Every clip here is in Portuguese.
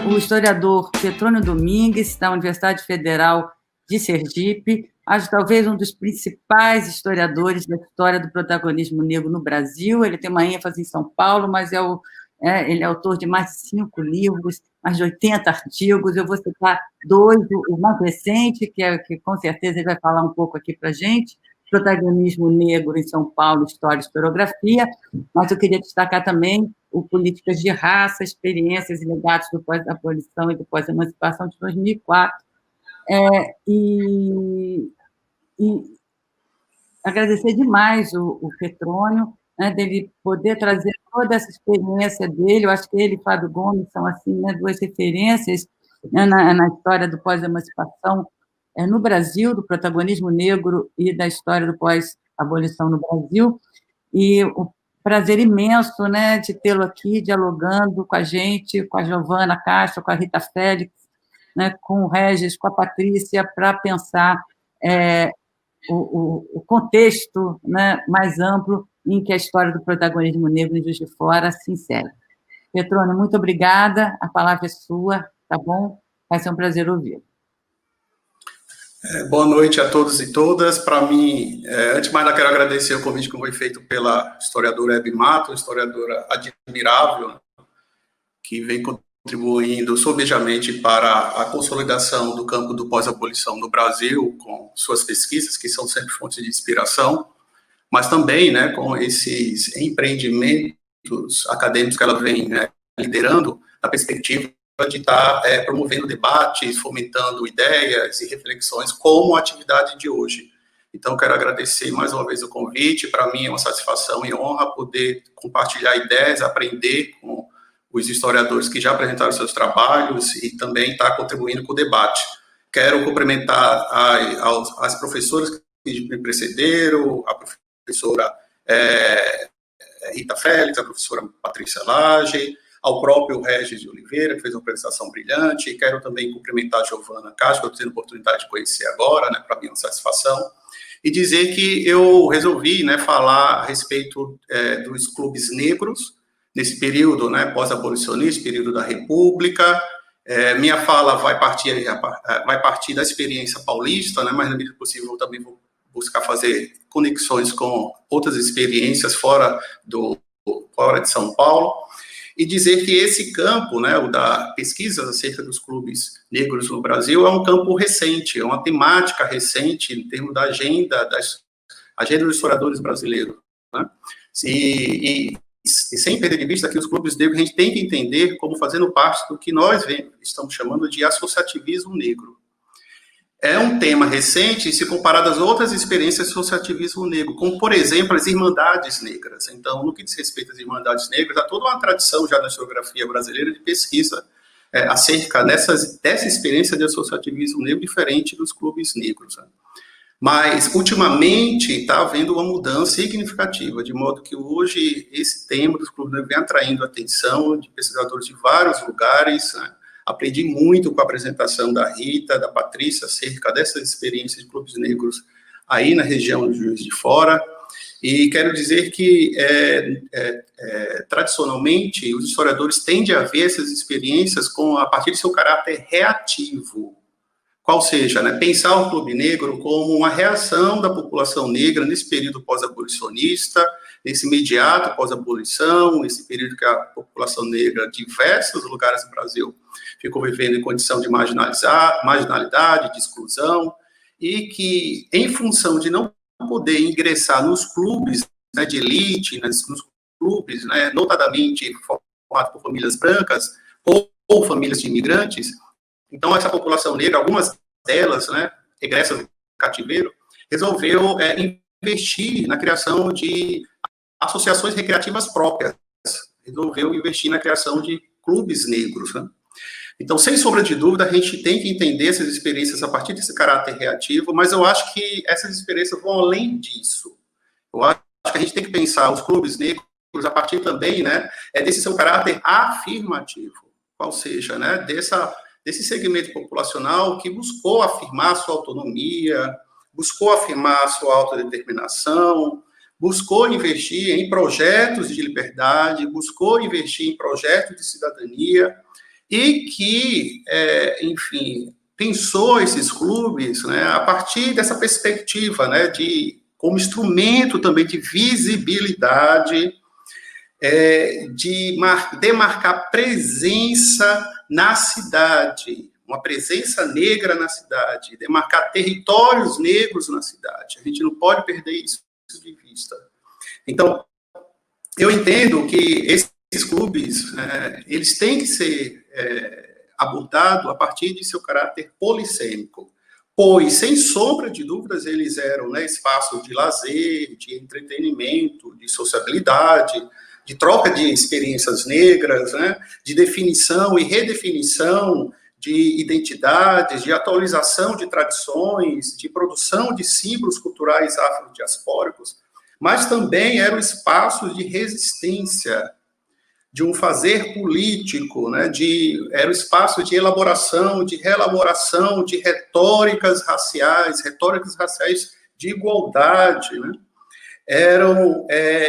o historiador Petrônio Domingues, da Universidade Federal de Sergipe, acho talvez um dos principais historiadores da história do protagonismo negro no Brasil. Ele tem uma ênfase em São Paulo, mas ele é autor de mais de 5 livros, mais de 80 artigos. Eu vou citar 2, o mais recente, que com certeza ele vai falar um pouco aqui para a gente, Protagonismo Negro em São Paulo, História e Historiografia, mas eu queria destacar também o Políticas de Raça, Experiências e Legados do Pós-Abolição e do Pós-Emancipação, de 2004. E agradecer demais o Petrônio, né, dele poder trazer toda essa experiência dele. Eu acho que ele e Fábio Gomes são assim, né, 2 referências, né, na história do pós-emancipação no Brasil, do protagonismo negro e da história do pós-abolição no Brasil. E o prazer imenso, né, de tê-lo aqui dialogando com a gente, com a Giovana Castro, com a Rita Félix, né, com o Regis, com a Patrícia, para pensar o contexto, né, mais amplo em que a história do protagonismo negro em Juiz de Fora se insere. Petrônio, muito obrigada, a palavra é sua, tá bom? Vai ser um prazer ouvir. Boa noite a todos e todas. Para mim, antes de mais nada, quero agradecer o convite que foi feito pela historiadora Hebe Mato, historiadora admirável, que vem contribuindo sobejamente para a consolidação do campo do pós-abolição no Brasil, com suas pesquisas, que são sempre fontes de inspiração, mas também, né, com esses empreendimentos acadêmicos que ela vem, né, liderando, na perspectiva de estar promovendo debates, fomentando ideias e reflexões, como a atividade de hoje. Então, quero agradecer mais uma vez o convite. Para mim é uma satisfação e honra poder compartilhar ideias, aprender com os historiadores que já apresentaram seus trabalhos e também estar contribuindo com o debate. Quero cumprimentar as professoras que me precederam, a professora Rita Félix, a professora Patrícia Lage, ao próprio Regis de Oliveira, que fez uma apresentação brilhante, e quero também cumprimentar a Giovana Castro, que eu estou tendo a oportunidade de conhecer agora, né, para mim é uma satisfação, e dizer que eu resolvi, né, falar a respeito dos clubes negros, nesse período, né, pós-abolicionista, período da República. Minha fala vai partir da experiência paulista, né, mas na medida do possível eu também vou buscar fazer conexões com outras experiências fora de São Paulo, e dizer que esse campo, né, o da pesquisa acerca dos clubes negros no Brasil, é um campo recente, é uma temática recente em termos da agenda dos historiadores brasileiros, né? E sem perder de vista que os clubes negros, a gente tem que entender como fazendo parte do que nós estamos chamando de associativismo negro. É um tema recente se comparado às outras experiências de associativismo negro, como, por exemplo, as Irmandades Negras. Então, no que diz respeito às Irmandades Negras, há toda uma tradição já na historiografia brasileira de pesquisa acerca dessa experiência de associativismo negro diferente dos clubes negros, né? Mas, ultimamente, está havendo uma mudança significativa, de modo que hoje esse tema dos clubes negros vem atraindo a atenção de pesquisadores de vários lugares, né? Aprendi muito com a apresentação da Rita, da Patrícia, acerca dessas experiências de clubes negros aí na região do Juiz de Fora, e quero dizer que, tradicionalmente, os historiadores tendem a ver essas experiências a partir de seu caráter reativo, qual seja, né, pensar o clube negro como uma reação da população negra nesse período pós-abolicionista, nesse imediato pós-abolição, esse período que a população negra, de diversos lugares do Brasil, ficou vivendo em condição de marginalidade, de exclusão, e que, em função de não poder ingressar nos clubes, né, de elite, nos clubes, né, notadamente formados por famílias brancas ou famílias de imigrantes, então essa população negra, algumas delas, né, regressam do cativeiro, resolveu investir na criação de associações recreativas próprias, resolveu investir na criação de clubes negros, né? Então, sem sombra de dúvida, a gente tem que entender essas experiências a partir desse caráter reativo, mas eu acho que essas experiências vão além disso. Eu acho que a gente tem que pensar os clubes negros a partir também, né, desse seu caráter afirmativo, qual seja, né, desse segmento populacional que buscou afirmar sua autonomia, buscou afirmar sua autodeterminação, buscou investir em projetos de liberdade, buscou investir em projetos de cidadania, e que, enfim, pensou esses clubes, né, a partir dessa perspectiva, né, de como instrumento também de visibilidade, de demarcar presença na cidade, uma presença negra na cidade, demarcar territórios negros na cidade. A gente não pode perder isso de vista. Então, eu entendo que esses clubes, eles têm que ser abordados a partir de seu caráter polissêmico, pois, sem sombra de dúvidas, eles eram, né, espaços de lazer, de entretenimento, de sociabilidade, de troca de experiências negras, né, de definição e redefinição de identidades, de atualização de tradições, de produção de símbolos culturais afrodiaspóricos, mas também eram espaços de resistência, de um fazer político, né, era o espaço de elaboração, de reelaboração de retóricas raciais de igualdade, né, eram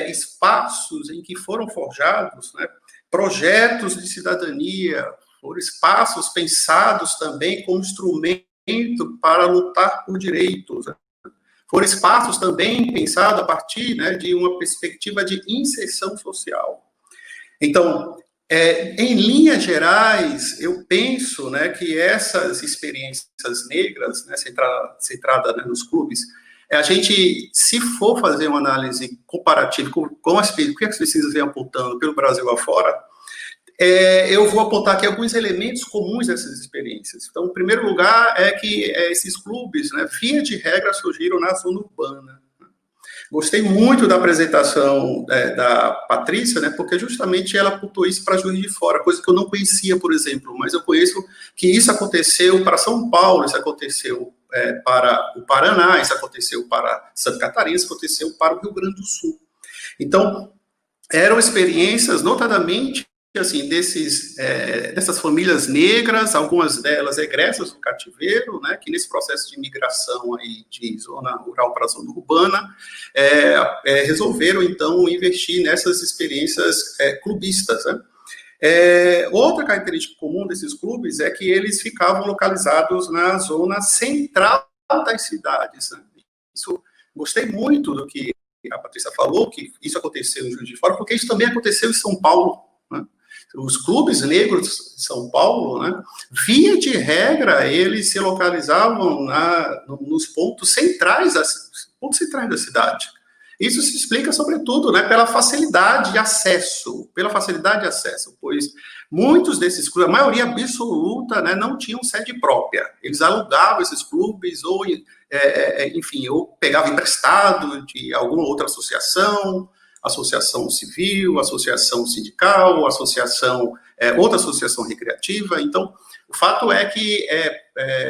espaços em que foram forjados, né, projetos de cidadania, foram espaços pensados também como instrumento para lutar por direitos, né, foram espaços também pensados a partir, né, de uma perspectiva de inserção social. Então, em linhas gerais, eu penso, né, que essas experiências negras, né, centrada, né, nos clubes, a gente, se for fazer uma análise comparativa com o que as pesquisas vêm apontando pelo Brasil afora, eu vou apontar aqui alguns elementos comuns dessas experiências. Então, em primeiro lugar, é que esses clubes, né, via de regra, surgiram na zona urbana. Gostei muito da apresentação da Patrícia, né, porque justamente ela apontou isso para Juiz de Fora, coisa que eu não conhecia, por exemplo, mas eu conheço que isso aconteceu para São Paulo, isso aconteceu para o Paraná, isso aconteceu para Santa Catarina, isso aconteceu para o Rio Grande do Sul. Então, eram experiências, notadamente, assim, dessas famílias negras, algumas delas egressas do cativeiro, né, que nesse processo de migração aí de zona rural para zona urbana, resolveram, então, investir nessas experiências clubistas, né. Outra característica comum desses clubes é que eles ficavam localizados na zona central das cidades, né. Isso, gostei muito do que a Patrícia falou, que isso aconteceu em Juiz de Fora, porque isso também aconteceu em São Paulo, né. Os clubes negros de São Paulo, né, via de regra, eles se localizavam nos pontos centrais da cidade. Isso se explica, sobretudo, né, pela facilidade de acesso, pois muitos desses clubes, a maioria absoluta, né, não tinham sede própria. Eles alugavam esses clubes ou, enfim, ou pegavam emprestado de alguma outra associação civil, associação sindical, outra associação recreativa. Então, o fato é que,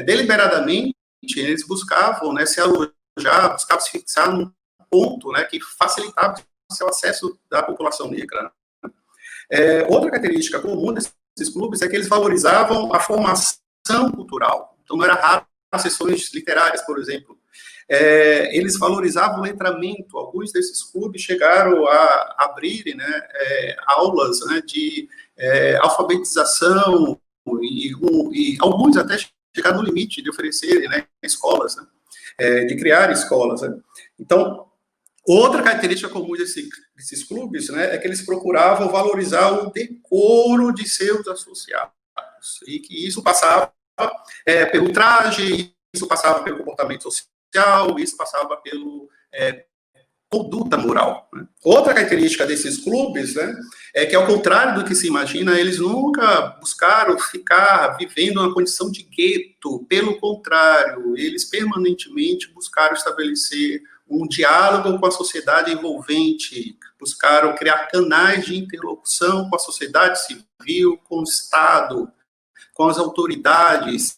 deliberadamente, eles buscavam, né, se alojar, buscavam se fixar num ponto, né, que facilitava o seu acesso da população negra. Outra característica comum desses clubes é que eles valorizavam a formação cultural. Então, não era raro as sessões literárias, por exemplo. Eles valorizavam o letramento. Alguns desses clubes chegaram a abrir, né, aulas, né, de alfabetização e alguns até chegaram no limite de oferecer, né, escolas, né, de criar escolas. Né. Então, outra característica comum desses clubes, né, é que eles procuravam valorizar o decoro de seus associados e que isso passava pelo traje, isso passava pelo comportamento social, isso passava pelo conduta moral. Né. Outra característica desses clubes, né, é que, ao contrário do que se imagina, eles nunca buscaram ficar vivendo uma condição de gueto. Pelo contrário, eles permanentemente buscaram estabelecer um diálogo com a sociedade envolvente, buscaram criar canais de interlocução com a sociedade civil, com o Estado, com as autoridades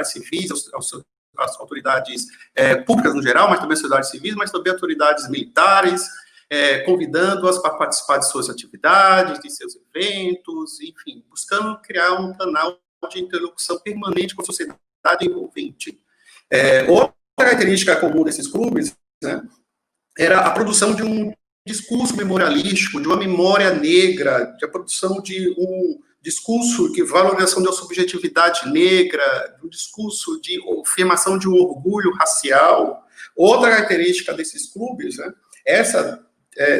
civis, as autoridades públicas no geral, mas também as sociedades civis, mas também autoridades militares, convidando-as para participar de suas atividades, de seus eventos, enfim, buscando criar um canal de interlocução permanente com a sociedade envolvente. Outra característica comum desses clubes, né, era a produção de um discurso memorialístico, de uma memória negra, de a produção de discurso de valorização da subjetividade negra, um discurso de afirmação de um orgulho racial. Outra característica desses clubes, né, essa,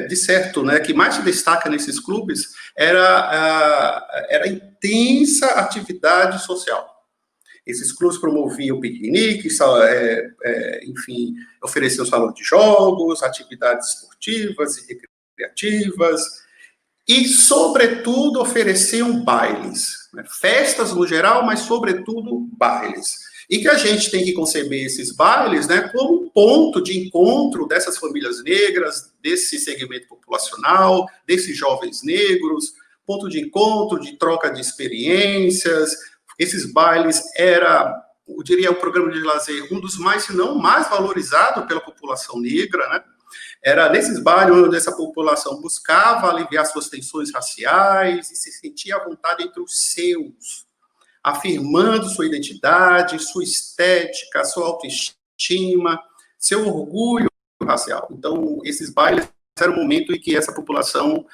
de certo, né, que mais se destaca nesses clubes, era a intensa atividade social. Esses clubes promoviam piqueniques, enfim, ofereciam salão de jogos, atividades esportivas e recreativas, e, sobretudo, ofereciam bailes, né? Festas no geral, mas, sobretudo, bailes. E que a gente tem que conceber esses bailes, né, como ponto de encontro dessas famílias negras, desse segmento populacional, desses jovens negros, ponto de encontro, de troca de experiências. Esses bailes era, eu diria, o programa de lazer, um dos mais, se não mais valorizado pela população negra, né? Era nesses bailes onde essa população buscava aliviar suas tensões raciais e se sentia à vontade entre os seus, afirmando sua identidade, sua estética, sua autoestima, seu orgulho racial. Então, esses bailes era o momento em que essa população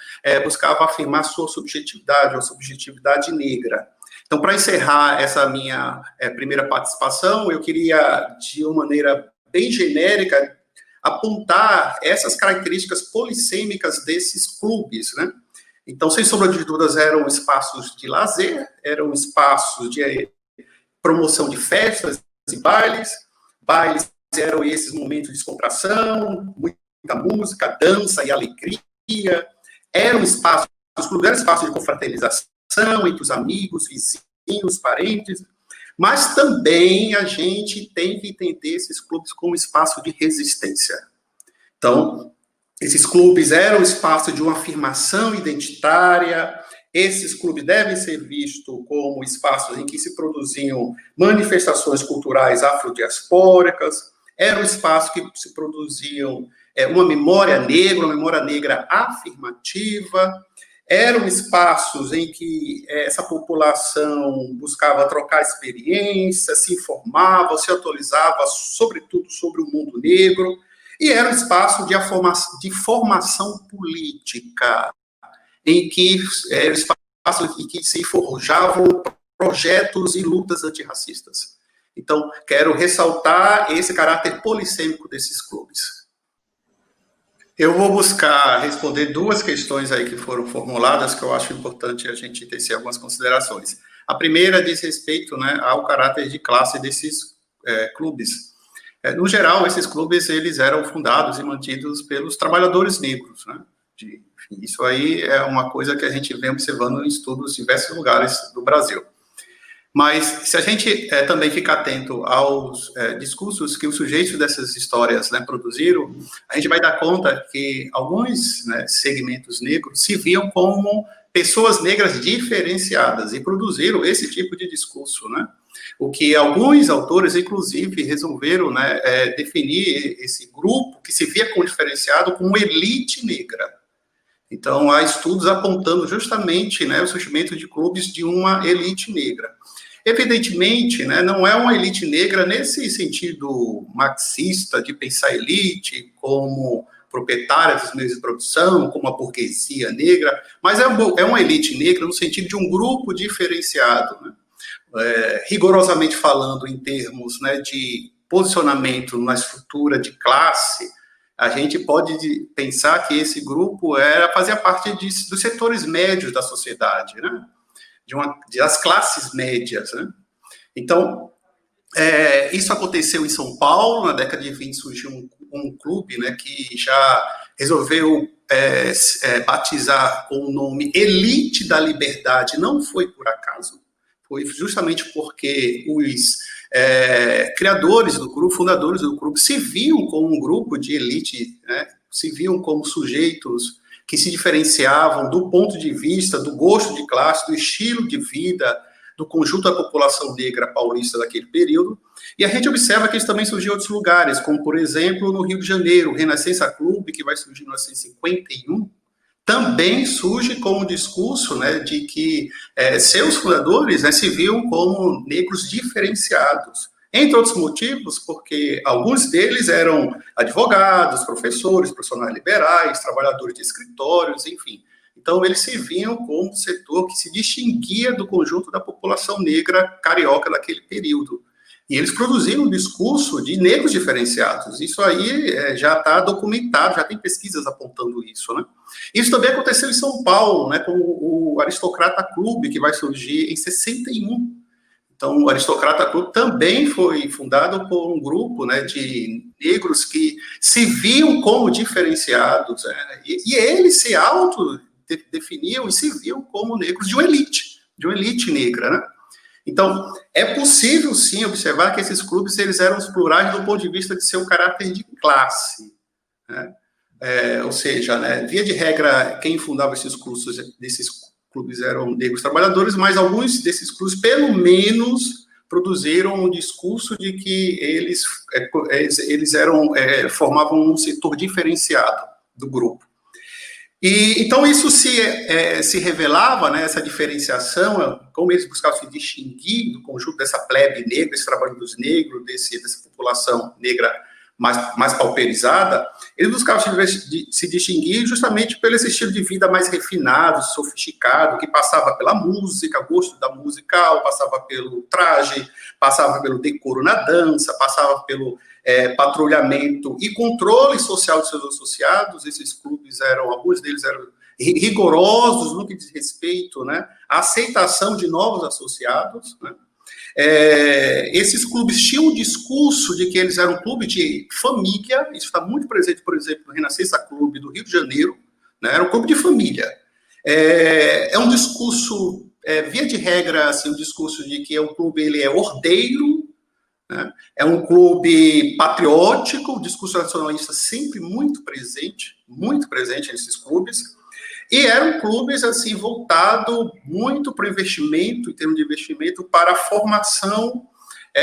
buscava afirmar sua subjetividade, a subjetividade negra. Então, para encerrar essa minha primeira participação, eu queria, de uma maneira bem genérica, apontar essas características polissêmicas desses clubes, né? Então, sem sombra de dúvidas, eram espaços de lazer, eram espaços de promoção de festas e bailes. Bailes eram esses momentos de descontração, muita música, dança e alegria. Eram espaços, os clubes eram espaços de confraternização entre os amigos, vizinhos, parentes, mas também a gente tem que entender esses clubes como espaço de resistência. Então, esses clubes eram espaço de uma afirmação identitária, esses clubes devem ser vistos como espaços em que se produziam manifestações culturais afrodiaspóricas, era um espaço que se produziam uma memória negra afirmativa, eram espaços em que essa população buscava trocar experiências, se informava, se atualizava, sobretudo, sobre o mundo negro, e era um espaço de formação política, em que era um espaço em que se forjavam projetos e lutas antirracistas. Então, quero ressaltar esse caráter polissêmico desses clubes. Eu vou buscar responder duas questões aí que foram formuladas, que eu acho importante a gente tecer algumas considerações. A primeira diz respeito, né, ao caráter de classe desses clubes. No geral, esses clubes eles eram fundados e mantidos pelos trabalhadores negros, né? Enfim, isso aí é uma coisa que a gente vem observando em estudos em diversos lugares do Brasil. Mas, se a gente também ficar atento aos discursos que os sujeitos dessas histórias, né, produziram, a gente vai dar conta que alguns, né, segmentos negros se viam como pessoas negras diferenciadas e produziram esse tipo de discurso, né? O que alguns autores, inclusive, resolveram, né, definir esse grupo que se via como diferenciado como elite negra. Então, há estudos apontando justamente, né, o surgimento de clubes de uma elite negra. Evidentemente, né, não é uma elite negra nesse sentido marxista de pensar elite como proprietária dos meios de produção, como a burguesia negra, mas é uma elite negra no sentido de um grupo diferenciado, né? Rigorosamente falando em termos, né, de posicionamento na estrutura de classe, a gente pode pensar que esse grupo fazia parte dos setores médios da sociedade, né? Das classes médias, né? Então, isso aconteceu em São Paulo, na década de 20 surgiu um clube, né, que já resolveu batizar com o nome Elite da Liberdade, não foi por acaso, foi justamente porque os criadores do grupo, fundadores do grupo, se viam como um grupo de elite, né, se viam como sujeitos que se diferenciavam do ponto de vista do gosto de classe, do estilo de vida, do conjunto da população negra paulista daquele período, e a gente observa que isso também surgiu em outros lugares, como, por exemplo, no Rio de Janeiro, o Renascença Clube, que vai surgir em 1951, também surge com um discurso, né, de que seus fundadores, né, se viam como negros diferenciados. Entre outros motivos, porque alguns deles eram advogados, professores, profissionais liberais, trabalhadores de escritórios, enfim. Então, eles se viam como um setor que se distinguia do conjunto da população negra carioca naquele período. E eles produziram um discurso de negros diferenciados. Isso aí já está documentado, já tem pesquisas apontando isso, né? Isso também aconteceu em São Paulo, né, com o Aristocrata Clube, que vai surgir em 61. Então, o Aristocrata Clube também foi fundado por um grupo, né, de negros que se viam como diferenciados, né, e eles se autodefiniam e se viam como negros de uma elite negra, né? Então, é possível, sim, observar que esses clubes eles eram os plurais do ponto de vista de seu caráter de classe, né? Ou seja, né, via de regra, quem fundava esses clubes eram negros trabalhadores, mas alguns desses clubes, pelo menos, produziram um discurso de que eles formavam um setor diferenciado do grupo. E, então, isso se revelava, né, essa diferenciação, como eles buscavam se distinguir do conjunto dessa plebe negra, esse trabalho dos negros, dessa população negra mais pauperizada, eles buscavam se distinguir justamente pelo esse estilo de vida mais refinado, sofisticado, que passava pela música, gosto da musical, passava pelo traje, passava pelo decoro na dança, passava pelo patrulhamento e controle social de seus associados. Esses clubes alguns deles eram rigorosos no que diz respeito, né, à aceitação de novos associados, né? Esses clubes tinham um discurso de que eles eram um clube de família. Isso está muito presente, por exemplo, no Renascença Clube do Rio de Janeiro, né? Era um clube de família. É um discurso, via de regra, assim, um discurso de que o clube ele é ordeiro, né? É um clube patriótico, o discurso nacionalista sempre muito presente nesses clubes. E eram clubes, assim, voltados muito para o investimento, em termos de investimento, para a formação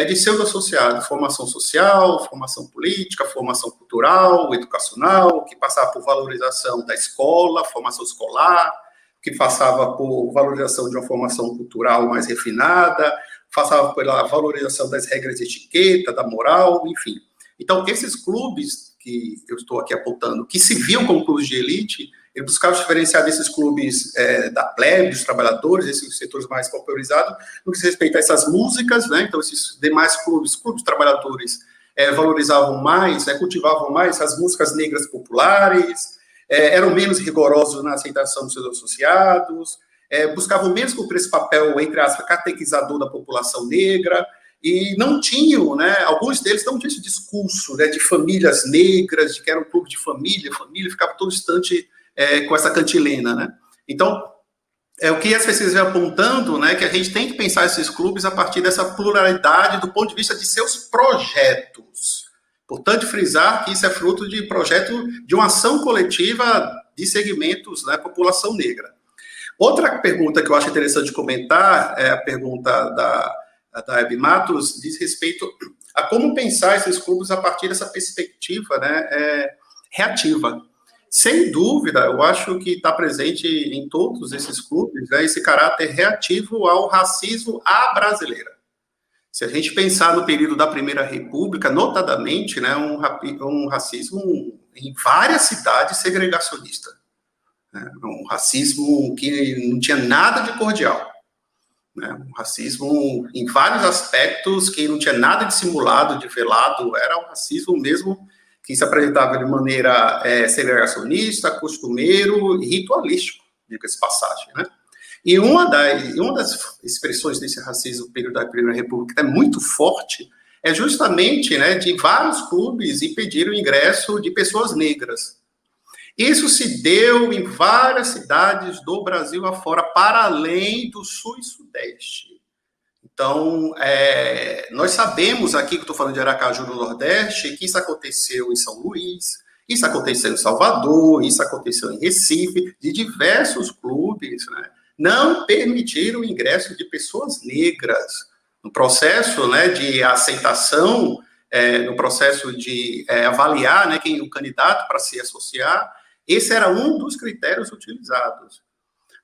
de seus associados, formação social, formação política, formação cultural, educacional, que passava por valorização da escola, formação escolar, que passava por valorização de uma formação cultural mais refinada, passava pela valorização das regras de etiqueta, da moral, enfim. Então, esses clubes que eu estou aqui apontando, que se viam como clubes de elite, ele buscava diferenciar desses clubes da plebe, dos trabalhadores, esses setores mais pauperizados, no que se respeita a essas músicas, né? Então, esses demais clubes trabalhadores, valorizavam mais, cultivavam mais as músicas negras populares, eram menos rigorosos na aceitação dos seus associados, buscavam menos cumprir esse papel, entre aspas, catequizador da população negra, e não tinham, né, alguns deles não tinham esse discurso, né, de famílias negras, de que era um clube de família ficava todo instante com essa cantilena, né? Então, o que as pesquisas vêm apontando, né, que a gente tem que pensar esses clubes a partir dessa pluralidade do ponto de vista de seus projetos. Importante frisar que isso é fruto de projeto de uma ação coletiva de segmentos, né, população negra. Outra pergunta que eu acho interessante comentar é a pergunta da Hebe Matos, diz respeito a como pensar esses clubes a partir dessa perspectiva, né, reativa. Sem dúvida, eu acho que está presente em todos esses clubes, né, esse caráter reativo ao racismo à brasileira. Se a gente pensar no período da Primeira República, notadamente, né, um racismo em várias cidades segregacionista, né, um racismo que não tinha nada de cordial, né, um racismo em vários aspectos que não tinha nada de simulado, de velado, era um racismo mesmo que se apresentava de maneira segregacionista, costumeiro e ritualístico, diga-se passagem, né? E uma das expressões desse racismo no período da Primeira República, que é muito forte, é justamente, né, de vários clubes impedir o ingresso de pessoas negras. Isso se deu em várias cidades do Brasil afora, para além do Sul e Sudeste. Então, nós sabemos aqui, que eu estou falando de Aracaju, no Nordeste, que isso aconteceu em São Luís, isso aconteceu em Salvador, isso aconteceu em Recife, de diversos clubes, né, não permitiram o ingresso de pessoas negras no processo, né, de aceitação, no processo de avaliar, né, quem é o candidato para se associar. Esse era um dos critérios utilizados.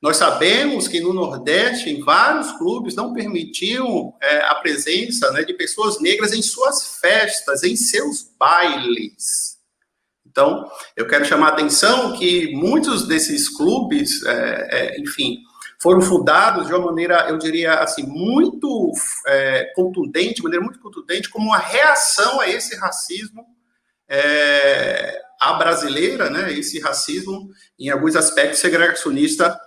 Nós sabemos que no Nordeste, em vários clubes, não permitiam a presença, né, de pessoas negras em suas festas, em seus bailes. Então, eu quero chamar a atenção que muitos desses clubes, enfim, foram fundados de uma maneira, eu diria assim, muito contundente, de maneira muito contundente, como uma reação a esse racismo a brasileira, né, esse racismo, em alguns aspectos, segregacionista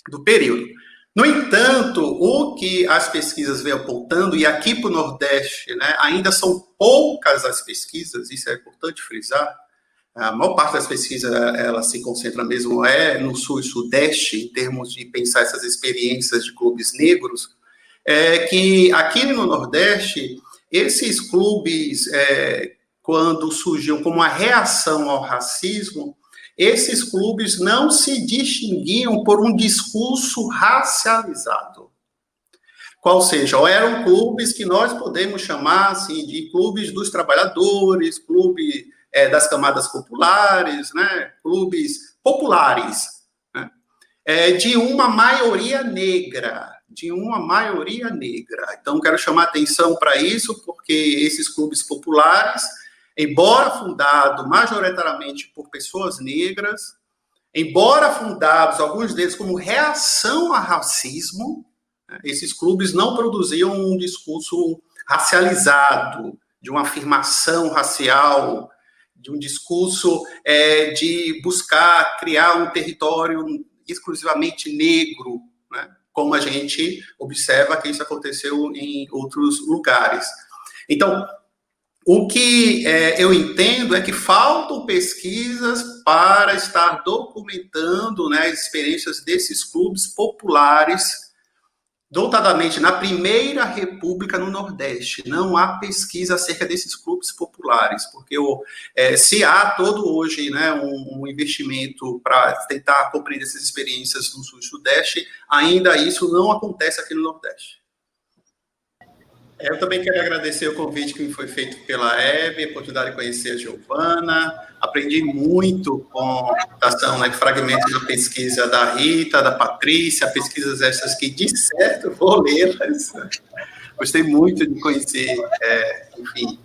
do período. No entanto, o que as pesquisas vêm apontando, e aqui para o Nordeste, né, ainda são poucas as pesquisas, isso é importante frisar, a maior parte das pesquisas, ela se concentra mesmo no Sul e Sudeste, em termos de pensar essas experiências de clubes negros, que aqui no Nordeste, esses clubes, quando surgiam como uma reação ao racismo, esses clubes não se distinguiam por um discurso racializado. Qual seja, ou eram clubes que nós podemos chamar assim, de clubes dos trabalhadores, clube das camadas populares, né, clubes populares, né, de uma maioria negra, Então, quero chamar atenção para isso, porque esses clubes populares, embora fundados majoritariamente por pessoas negras, embora fundados, alguns deles, como reação ao racismo, esses clubes não produziam um discurso racializado, de uma afirmação racial, de um discurso de buscar criar um território exclusivamente negro, né? Como a gente observa que isso aconteceu em outros lugares. Então, o que eu entendo é que faltam pesquisas para estar documentando, né, as experiências desses clubes populares, notadamente na Primeira República no Nordeste. Não há pesquisa acerca desses clubes populares, porque se há todo hoje, né, um investimento para tentar compreender essas experiências no Sul e Sudeste, ainda isso não acontece aqui no Nordeste. Eu também quero agradecer o convite que me foi feito pela Hebe, a oportunidade de conhecer a Giovana. Aprendi muito com a ação, né, fragmentos da pesquisa da Rita, da Patrícia, pesquisas essas que, de certo, vou lê-las. Gostei muito de conhecer, enfim,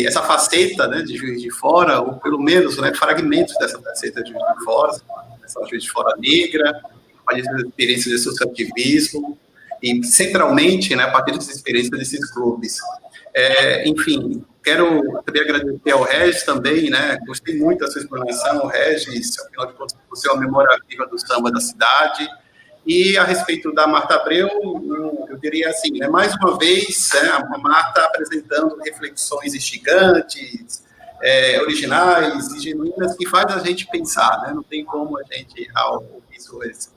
essa faceta, né, de Juiz de Fora, ou pelo menos, né, fragmentos dessa faceta de Juiz de Fora, essa Juiz de Fora negra, a experiência de associativismo, e centralmente, né, a partir dessas experiências desses clubes. Enfim, quero também agradecer ao Regis também, né, gostei muito da sua explanação, Regis, afinal de contas, você é uma memória viva do samba da cidade, e a respeito da Marta Abreu, eu diria assim, né, mais uma vez, a Marta apresentando reflexões instigantes, originais e genuínas, que faz a gente pensar, né, não tem como a gente, ao ouvir suas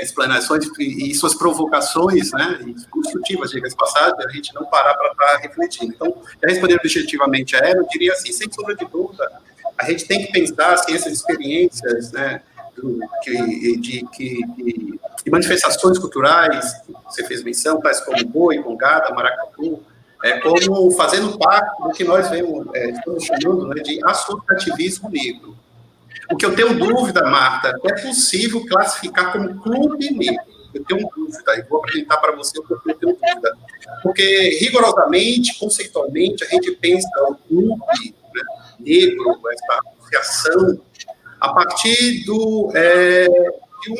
explanações e suas provocações, né, construtivas, diga-se passagem, a gente não parar para estar refletindo. Então, respondendo objetivamente a ela, eu diria assim, sem sombra de dúvida, a gente tem que pensar assim, essas experiências, né, de manifestações culturais, que você fez menção, tais como boi, congada, maracatu, como fazendo parte do que nós estamos chamando, né, de associativismo negro. O que eu tenho dúvida, Marta, é possível classificar como clube negro. Eu tenho dúvida, e vou apresentar para você o que eu tenho dúvida. Porque, rigorosamente, conceitualmente, a gente pensa o clube, né, negro, essa associação, a partir de um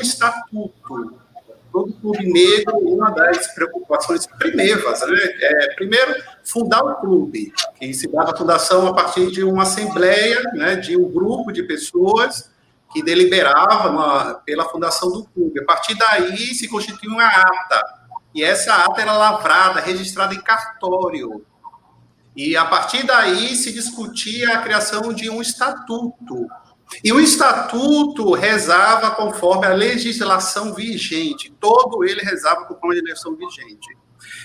estatuto. Todo clube negro, uma das preocupações primeiras, né? Primeiro, fundar o clube, que se dá a fundação a partir de uma assembleia, né, de um grupo de pessoas que deliberava pela fundação do clube. A partir daí, se constitui uma ata, e essa ata era lavrada, registrada em cartório. E, a partir daí, se discutia a criação de um estatuto. E o estatuto rezava conforme a legislação vigente, todo ele rezava conforme a legislação vigente.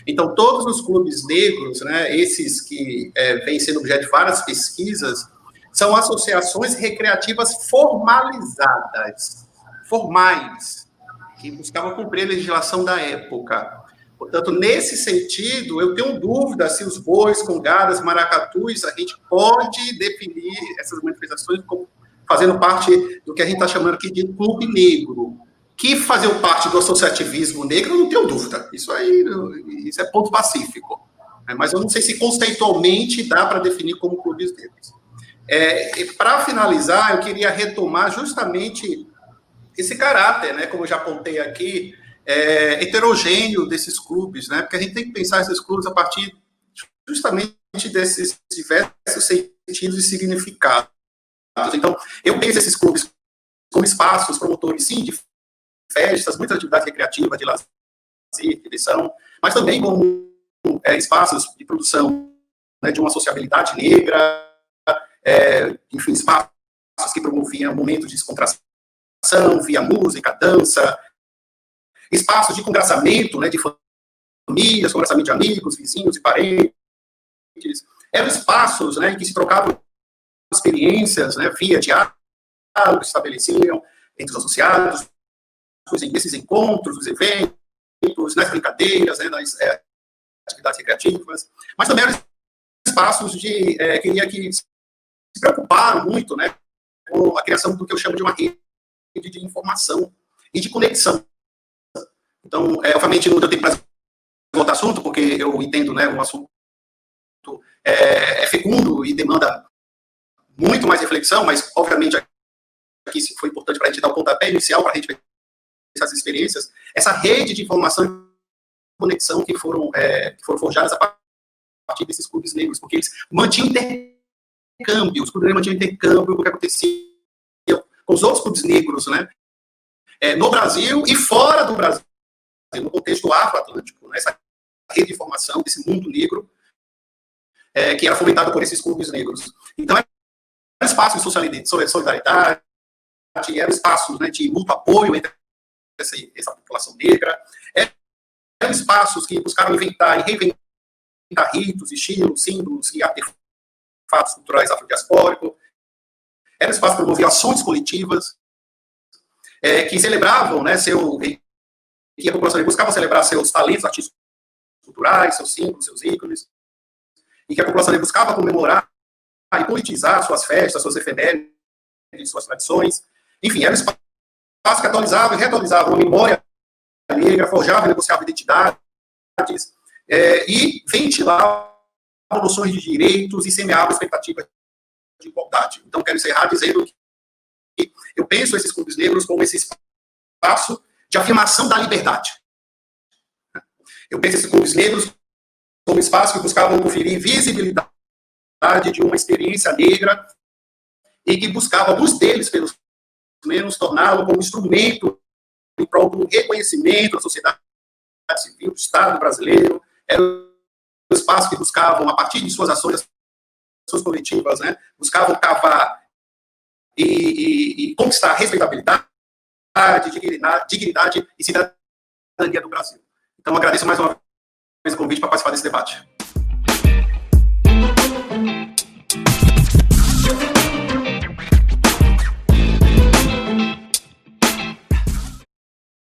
Então, todos os clubes negros, né, esses que vêm sendo objeto de várias pesquisas, são associações recreativas formalizadas, formais, que buscavam cumprir a legislação da época. Portanto, nesse sentido, eu tenho dúvida se os bois, congadas, maracatus, a gente pode definir essas manifestações como fazendo parte do que a gente está chamando aqui de clube negro. Que fazer parte do associativismo negro, eu não tenho dúvida. Isso é ponto pacífico. Mas eu não sei se conceitualmente dá para definir como clubes negros. Para finalizar, eu queria retomar justamente esse caráter, né, como eu já apontei aqui, heterogêneo desses clubes, né, porque a gente tem que pensar esses clubes a partir justamente desses diversos sentidos e significados. Então, eu penso esses clubes como espaços promotores, sim, de festas, muitas atividades recreativas, de lazer, de diversão, mas também como espaços de produção, né, de uma sociabilidade negra, enfim, espaços que promoviam momentos de descontração via música, dança, espaços de congraçamento, né, de famílias, congraçamento de amigos, vizinhos e parentes. Eram espaços, né, em que se trocavam experiências, né, via diálogo que se estabeleciam entre os associados, nesses encontros, nos eventos, nas brincadeiras, né, nas atividades recreativas, mas também eram espaços que se preocuparam muito, né, com a criação do que eu chamo de uma rede de informação e de conexão. Então, obviamente, não deu tempo para outro assunto, porque eu entendo, né, um assunto fecundo e demanda muito mais reflexão, mas, obviamente, aqui foi importante para a gente dar o pontapé inicial, para a gente ver essas experiências, essa rede de informação e conexão que foram forjadas a partir desses clubes negros, porque eles mantinham intercâmbio, os clubes negros mantinham intercâmbio do que acontecia com os outros clubes negros, né, no Brasil e fora do Brasil, no contexto afro-atlântico, né, essa rede de informação desse mundo negro que era fomentado por esses clubes negros. Então, era um espaço de solidariedade, eram espaços, né, de mútuo apoio entre essa população negra, eram espaços que buscaram inventar e reinventar ritos, estilos, símbolos e artefatos culturais afrodiaspóricos, era um espaço que promovia ações coletivas, que celebravam, né, que a população buscava celebrar seus talentos artísticos culturais, seus símbolos, seus ícones, e que a população buscava comemorar e politizar suas festas, suas efemérides, suas tradições. Enfim, era um espaço que atualizava e reatualizava a memória negra, forjava e negociava identidades, e ventilava noções de direitos e semeava expectativas de igualdade. Então, quero encerrar dizendo que eu penso esses clubes negros como esse espaço de afirmação da liberdade. Eu penso esses clubes negros como espaço que buscavam conferir visibilidade de uma experiência negra e que buscava, alguns deles, pelo menos, torná-lo como instrumento em prol do reconhecimento da sociedade civil, do Estado brasileiro. Era um espaço que buscavam, a partir de suas ações, suas coletivas, né, buscavam cavar e conquistar respeitabilidade, dignidade e cidadania do Brasil. Então, agradeço mais uma vez o convite para participar desse debate.